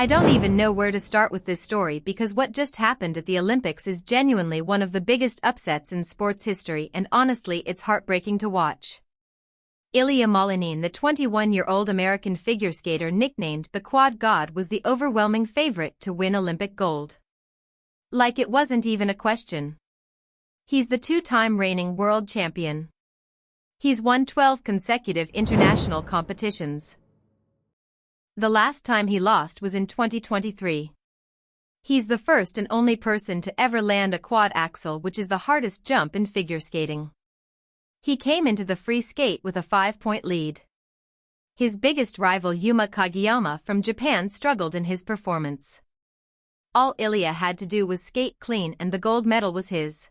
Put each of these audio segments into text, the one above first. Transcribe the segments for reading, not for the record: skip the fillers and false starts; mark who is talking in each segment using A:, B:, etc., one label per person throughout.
A: I don't even know where to start with this story because what just happened at the Olympics is genuinely one of the biggest upsets in sports history, and honestly it's heartbreaking to watch. Ilia Malinin, the 21-year-old American figure skater nicknamed the Quad God, was the overwhelming favorite to win Olympic gold. Like it wasn't even a question. He's the two-time reigning world champion. He's won 12 consecutive international competitions. The last time he lost was in 2023. He's the first and only person to ever land a quad axel, which is the hardest jump in figure skating. He came into the free skate with a 5-point lead. His biggest rival Yuma Kageyama from Japan struggled in his performance. All Ilia had to do was skate clean and the gold medal was his.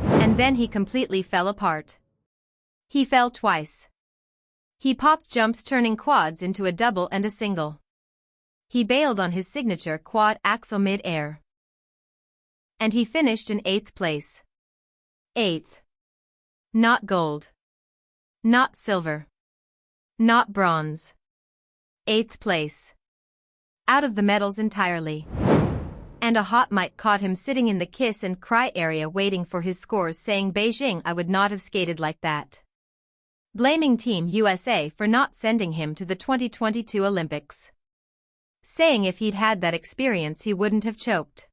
A: And then he completely fell apart. He fell twice. He popped jumps turning quads into a double and a single. He bailed on his signature quad axel mid-air. And he finished in 8th place. 8th. Not gold. Not silver. Not bronze. 8th place. Out of the medals entirely. And a hot mic caught him sitting in the kiss and cry area waiting for his scores, saying, "Beijing, I would not have skated like that." Blaming Team USA for not sending him to the 2022 Olympics. Saying if he'd had that experience he wouldn't have choked.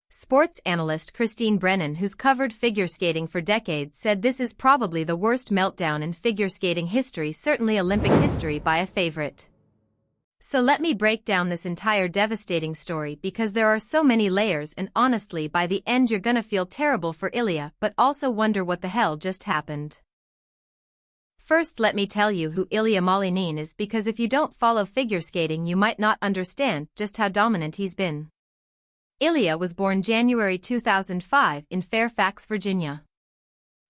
A: Sports analyst Christine Brennan, who's covered figure skating for decades, said this is probably the worst meltdown in figure skating history, certainly Olympic history, by a favorite. So let me break down this entire devastating story because there are so many layers, and honestly by the end you're gonna feel terrible for Ilia but also wonder what the hell just happened. First, let me tell you who Ilia Malinin is, because if you don't follow figure skating you might not understand just how dominant he's been. Ilia was born January 2005 in Fairfax, Virginia.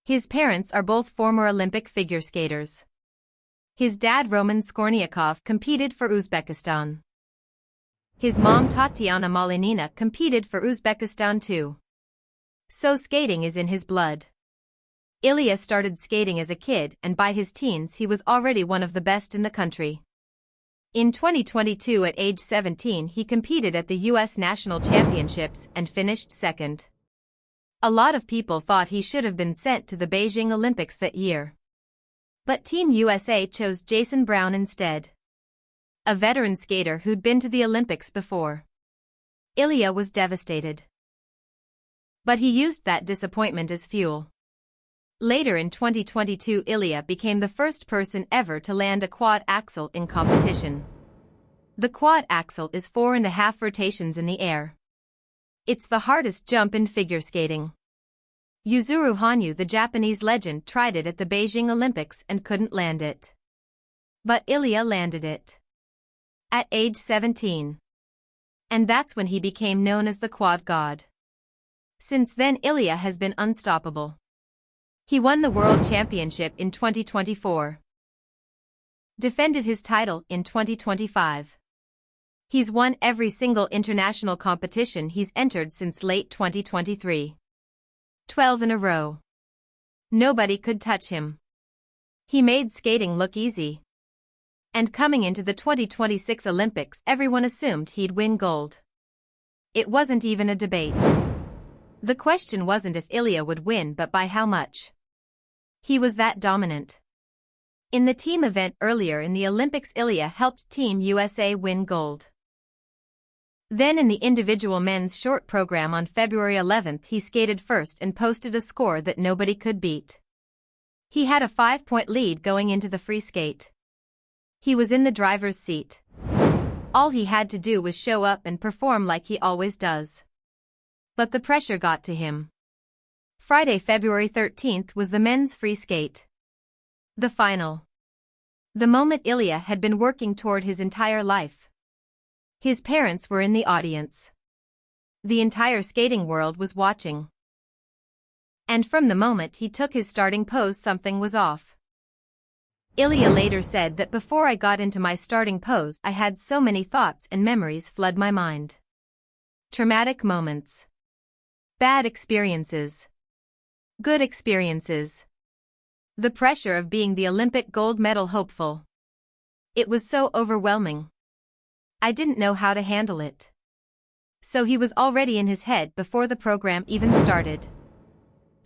A: His parents are both former Olympic figure skaters. His dad, Roman Skorniakov, competed for Uzbekistan. His mom, Tatiana Malinina, competed for Uzbekistan too. So skating is in his blood. Ilia started skating as a kid, and by his teens he was already one of the best in the country. In 2022, at age 17, he competed at the U.S. National Championships and finished second. A lot of people thought he should have been sent to the Beijing Olympics that year. But Team USA chose Jason Brown instead. A veteran skater who'd been to the Olympics before. Ilia was devastated. But he used that disappointment as fuel. Later in 2022, Ilia became the first person ever to land a quad axel in competition. The quad axel is 4.5 rotations in the air. It's the hardest jump in figure skating. Yuzuru Hanyu, the Japanese legend, tried it at the Beijing Olympics and couldn't land it. But Ilia landed it. At age 17. And that's when he became known as the Quad God. Since then, Ilia has been unstoppable. He won the World Championship in 2024. Defended his title in 2025. He's won every single international competition he's entered since late 2023. 12 in a row. Nobody could touch him. He made skating look easy. And coming into the 2026 Olympics, everyone assumed he'd win gold. It wasn't even a debate. The question wasn't if Ilia would win, but by how much. He was that dominant. In the team event earlier in the Olympics, Ilia helped Team USA win gold. Then in the individual men's short program on February 11th, he skated first and posted a score that nobody could beat. He had a 5-point lead going into the free skate. He was in the driver's seat. All he had to do was show up and perform like he always does. But the pressure got to him. Friday, February 13th was the men's free skate. The final. The moment Ilia had been working toward his entire life. His parents were in the audience. The entire skating world was watching. And from the moment he took his starting pose, something was off. Ilia later said that before I got into my starting pose, I had so many thoughts and memories flood my mind. Traumatic moments. Bad experiences. Good experiences. The pressure of being the Olympic gold medal hopeful. It was so overwhelming. I didn't know how to handle it. So he was already in his head before the program even started.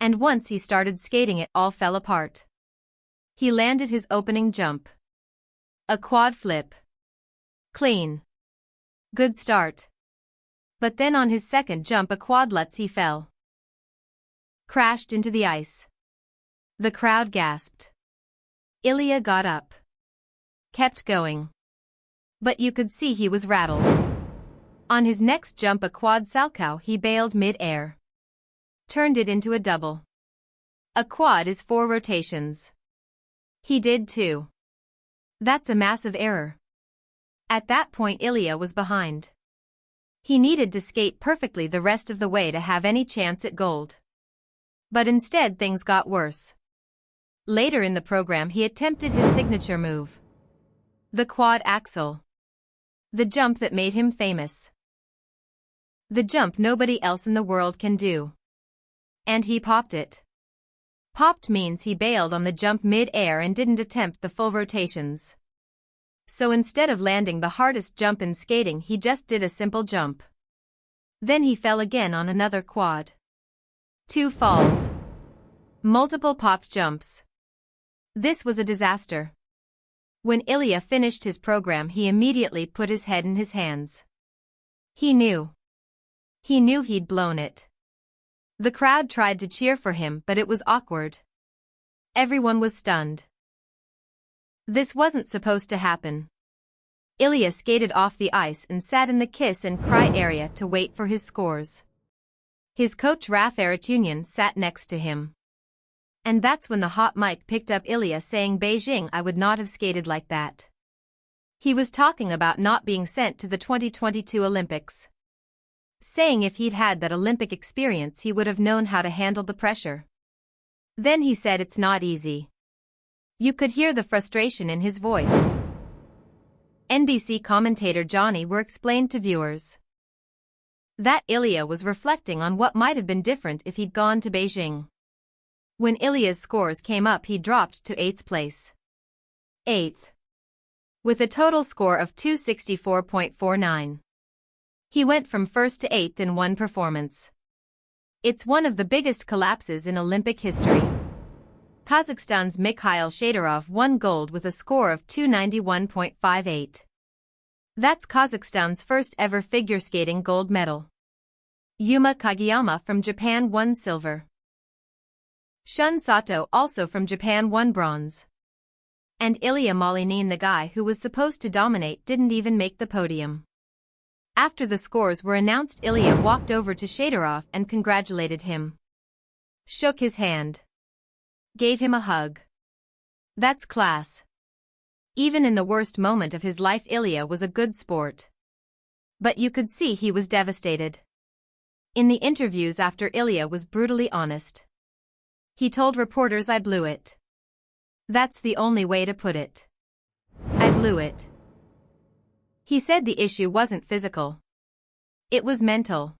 A: And once he started skating, it all fell apart. He landed his opening jump. A quad flip. Clean. Good start. But then on his second jump, a quadlutz, he fell. Crashed into the ice. The crowd gasped. Ilia got up. Kept going. But you could see he was rattled. On his next jump, a quad salchow, he bailed mid-air. Turned it into a double. A quad is 4 rotations. He did too. That's a massive error. At that point, Ilia was behind. He needed to skate perfectly the rest of the way to have any chance at gold. But instead, things got worse. Later in the program, he attempted his signature move. The quad Axel. The jump that made him famous. The jump nobody else in the world can do. And he popped it. Popped means he bailed on the jump mid-air and didn't attempt the full rotations. So instead of landing the hardest jump in skating, he just did a simple jump. Then he fell again on another quad. 2 falls. Multiple popped jumps. This was a disaster. When Ilia finished his program, he immediately put his head in his hands. He knew. He knew he'd blown it. The crowd tried to cheer for him, but it was awkward. Everyone was stunned. This wasn't supposed to happen. Ilia skated off the ice and sat in the kiss and cry area to wait for his scores. His coach Raf Aratunian sat next to him. And that's when the hot mic picked up Ilia saying, "Beijing, I would not have skated like that." He was talking about not being sent to the 2022 Olympics. Saying if he'd had that Olympic experience, he would have known how to handle the pressure. Then he said it's not easy. You could hear the frustration in his voice. NBC commentator Johnny were explained to viewers that Ilia was reflecting on what might have been different if he'd gone to Beijing. When Ilia's scores came up, he dropped to 8th place. 8th. With a total score of 264.49. He went from 1st to 8th in one performance. It's one of the biggest collapses in Olympic history. Kazakhstan's Mikhail Shaderov won gold with a score of 291.58. That's Kazakhstan's first ever figure skating gold medal. Yuma Kageyama from Japan won silver. Shun Sato, also from Japan, won bronze. And Ilia Malinin, the guy who was supposed to dominate, didn't even make the podium. After the scores were announced, Ilia walked over to Shaderov and congratulated him. Shook his hand. Gave him a hug. That's class. Even in the worst moment of his life, Ilia was a good sport. But you could see he was devastated. In the interviews after, Ilia was brutally honest. He told reporters, "I blew it. That's the only way to put it. I blew it." He said the issue wasn't physical. It was mental.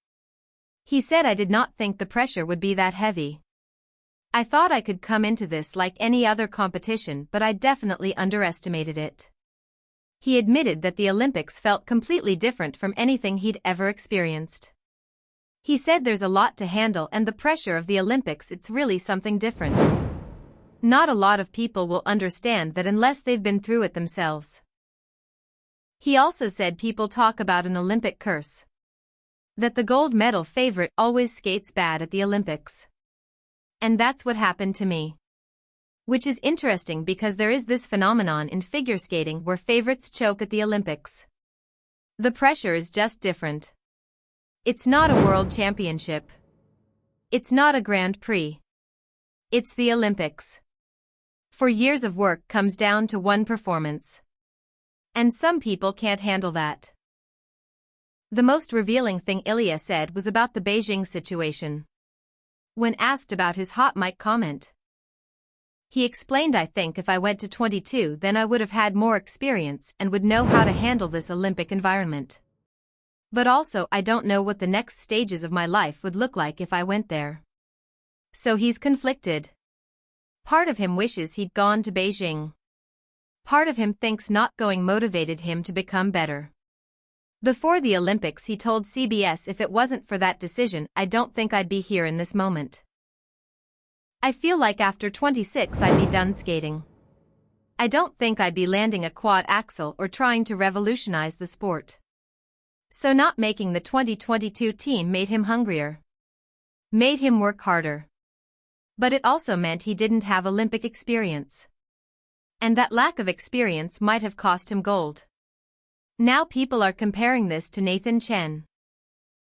A: He said, "I did not think the pressure would be that heavy. I thought I could come into this like any other competition, but I definitely underestimated it." He admitted that the Olympics felt completely different from anything he'd ever experienced. He said there's a lot to handle, and the pressure of the Olympics, it's really something different. Not a lot of people will understand that unless they've been through it themselves. He also said people talk about an Olympic curse. That the gold medal favorite always skates bad at the Olympics. And that's what happened to me. Which is interesting because there is this phenomenon in figure skating where favorites choke at the Olympics. The pressure is just different. It's not a world championship. It's not a Grand Prix. It's the Olympics. 4 years of work comes down to one performance. And some people can't handle that. The most revealing thing Ilia said was about the Beijing situation. When asked about his hot mic comment, he explained, "I think if I went to 22, then I would have had more experience and would know how to handle this Olympic environment. But also, I don't know what the next stages of my life would look like if I went there." So he's conflicted. Part of him wishes he'd gone to Beijing. Part of him thinks not going motivated him to become better. Before the Olympics he told CBS, "If it wasn't for that decision, I don't think I'd be here in this moment. I feel like after 26 I'd be done skating. I don't think I'd be landing a quad axel or trying to revolutionize the sport." So not making the 2022 team made him hungrier. Made him work harder. But it also meant he didn't have Olympic experience. And that lack of experience might have cost him gold. Now people are comparing this to Nathan Chen.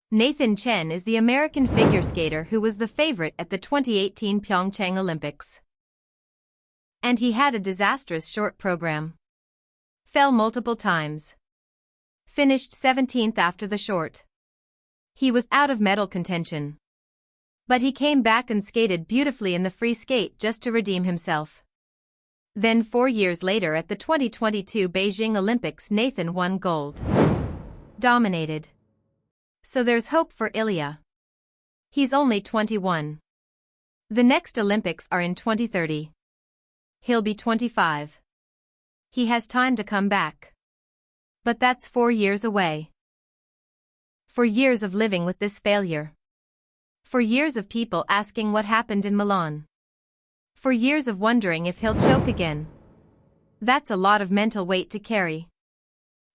A: Nathan Chen is the American figure skater who was the favorite at the 2018 Pyeongchang Olympics. And he had a disastrous short program. Fell multiple times. Finished 17th after the short. He was out of medal contention. But he came back and skated beautifully in the free skate just to redeem himself. Then 4 years later at the 2022 Beijing Olympics Nathan won gold. Dominated. So there's hope for Ilia. He's only 21. The next Olympics are in 2030. He'll be 25. He has time to come back. But that's 4 years away. 4 years of living with this failure. 4 years of people asking what happened in Milan. 4 years of wondering if he'll choke again. That's a lot of mental weight to carry.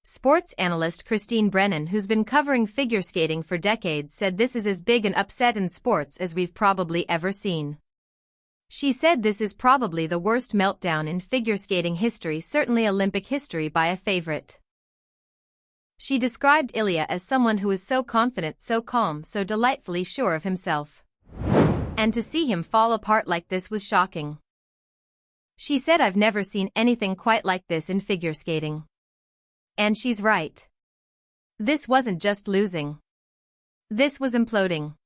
A: Sports analyst Christine Brennan, who's been covering figure skating for decades, said this is as big an upset in sports as we've probably ever seen. She said this is probably the worst meltdown in figure skating history, certainly Olympic history, by a favorite. She described Ilia as someone who is so confident, so calm, so delightfully sure of himself. And to see him fall apart like this was shocking. She said, "I've never seen anything quite like this in figure skating." And she's right. This wasn't just losing. This was imploding.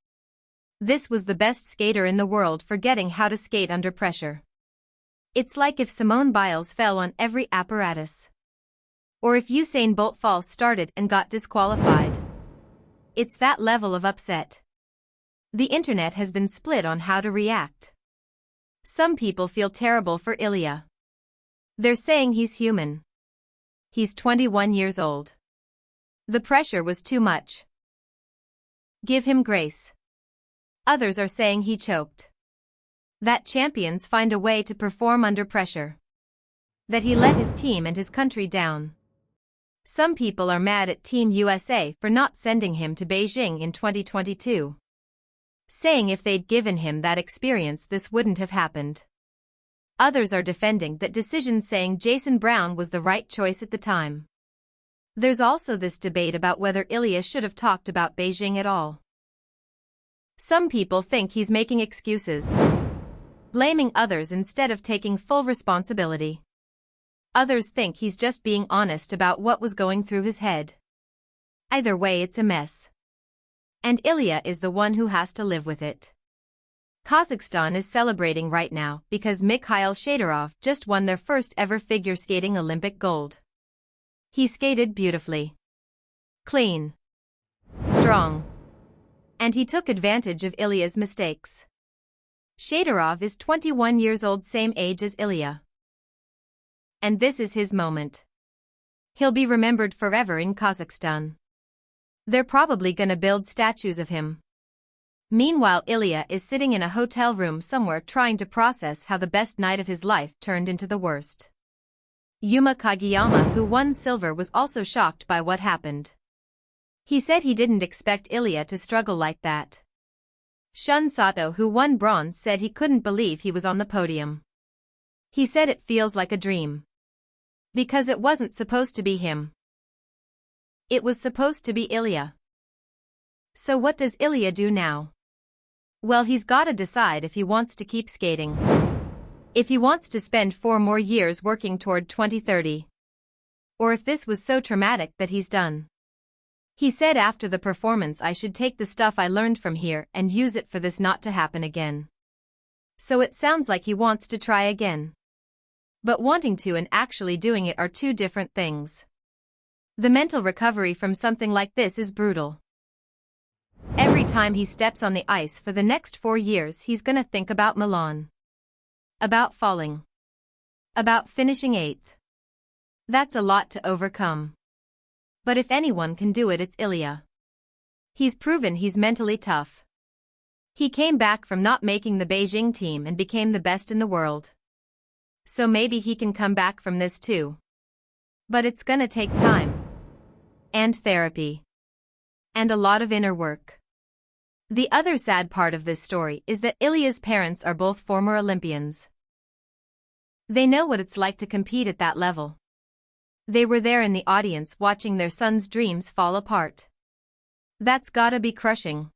A: This was the best skater in the world forgetting how to skate under pressure. It's like if Simone Biles fell on every apparatus. Or if Usain Bolt false started and got disqualified. It's that level of upset. The internet has been split on how to react. Some people feel terrible for Ilia. They're saying he's human. He's 21 years old. The pressure was too much. Give him grace. Others are saying he choked. That champions find a way to perform under pressure. That he let his team and his country down. Some people are mad at Team USA for not sending him to Beijing in 2022. Saying if they'd given him that experience this wouldn't have happened. Others are defending that decision, saying Jason Brown was the right choice at the time. There's also this debate about whether Ilia should have talked about Beijing at all. Some people think he's making excuses. Blaming others instead of taking full responsibility. Others think he's just being honest about what was going through his head. Either way, it's a mess. And Ilia is the one who has to live with it. Kazakhstan is celebrating right now because Mikhail Shadorov just won their first ever figure skating Olympic gold. He skated beautifully. Clean. Strong. And he took advantage of Ilia's mistakes. Shadorov is 21 years old, same age as Ilia. And this is his moment. He'll be remembered forever in Kazakhstan. They're probably gonna build statues of him. Meanwhile, Ilia is sitting in a hotel room somewhere trying to process how the best night of his life turned into the worst. Yuma Kageyama, who won silver, was also shocked by what happened. He said he didn't expect Ilia to struggle like that. Shun Sato, who won bronze, said he couldn't believe he was on the podium. He said it feels like a dream. Because it wasn't supposed to be him. It was supposed to be Ilia. So what does Ilia do now? Well, he's gotta decide if he wants to keep skating. If he wants to spend 4 more years working toward 2030. Or if this was so traumatic that he's done. He said after the performance, "I should take the stuff I learned from here and use it for this not to happen again." So it sounds like he wants to try again. But wanting to and actually doing it are two different things. The mental recovery from something like this is brutal. Every time he steps on the ice for the next 4 years, he's gonna think about Milan. About falling. About finishing 8th. That's a lot to overcome. But if anyone can do it, it's Ilia. He's proven he's mentally tough. He came back from not making the Beijing team and became the best in the world. So maybe he can come back from this too. But it's gonna take time. And therapy. And a lot of inner work. The other sad part of this story is that Ilia's parents are both former Olympians. They know what it's like to compete at that level. They were there in the audience watching their son's dreams fall apart. That's gotta be crushing.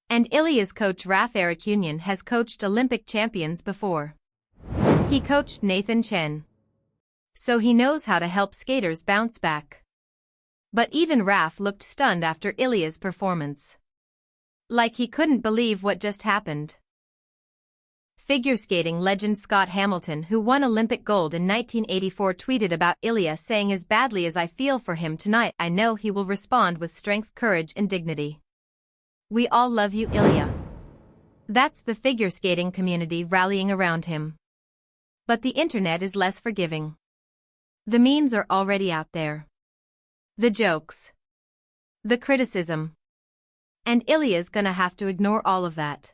A: And Ilia's coach Raf Arakunian has coached Olympic champions before. He coached Nathan Chen. So he knows how to help skaters bounce back. But even Raf looked stunned after Ilia's performance. Like he couldn't believe what just happened. Figure skating legend Scott Hamilton, who won Olympic gold in 1984, tweeted about Ilia saying, "As badly as I feel for him tonight, I know he will respond with strength, courage and dignity. We all love you, Ilia." That's the figure skating community rallying around him. But the internet is less forgiving. The memes are already out there. The jokes. The criticism. And Ilia's gonna have to ignore all of that.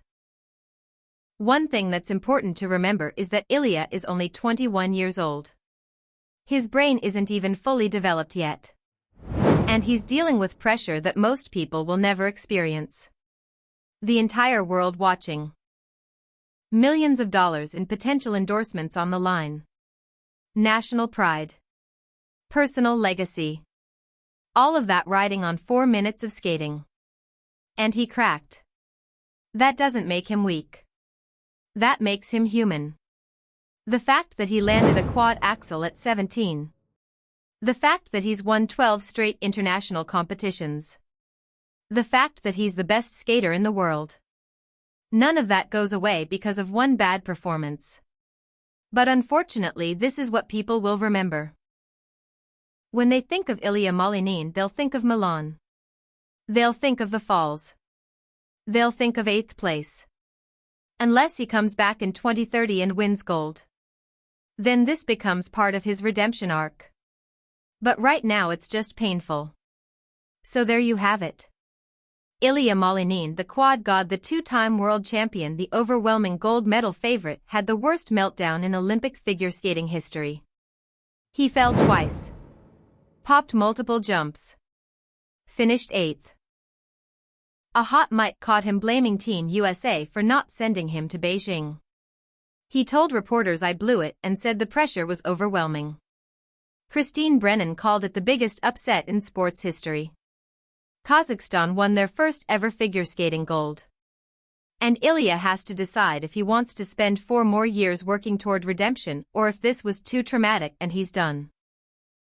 A: One thing that's important to remember is that Ilia is only 21 years old. His brain isn't even fully developed yet. And he's dealing with pressure that most people will never experience. The entire world watching. Millions of dollars in potential endorsements on the line. National pride. Personal legacy. All of that riding on 4 minutes of skating. And he cracked. That doesn't make him weak. That makes him human. The fact that he landed a quad Axel at 17. The fact that he's won 12 straight international competitions. The fact that he's the best skater in the world. None of that goes away because of one bad performance. But unfortunately, this is what people will remember. When they think of Ilia Malinin, they'll think of Milan. They'll think of the falls. They'll think of 8th place. Unless he comes back in 2030 and wins gold. Then this becomes part of his redemption arc. But right now it's just painful. So there you have it. Ilia Malinin, the quad god, the two-time world champion, the overwhelming gold medal favorite, had the worst meltdown in Olympic figure skating history. He fell twice. Popped multiple jumps. Finished 8th. A hot mic caught him blaming Team USA for not sending him to Beijing. He told reporters, "I blew it," and said the pressure was overwhelming. Christine Brennan called it the biggest upset in sports history. Kazakhstan won their first ever figure skating gold. And Ilia has to decide if he wants to spend 4 more years working toward redemption or if this was too traumatic and he's done.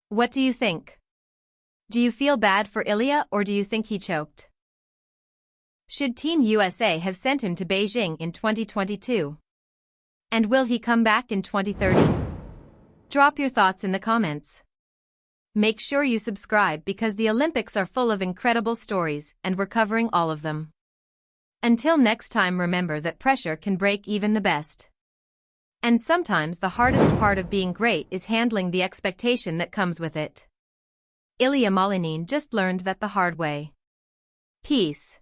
A: What do you think? Do you feel bad for Ilia or do you think he choked? Should Team USA have sent him to Beijing in 2022? And will he come back in 2030? Drop your thoughts in the comments. Make sure you subscribe because the Olympics are full of incredible stories and we're covering all of them. Until next time, remember that pressure can break even the best. And sometimes the hardest part of being great is handling the expectation that comes with it. Ilia Malinin just learned that the hard way. Peace.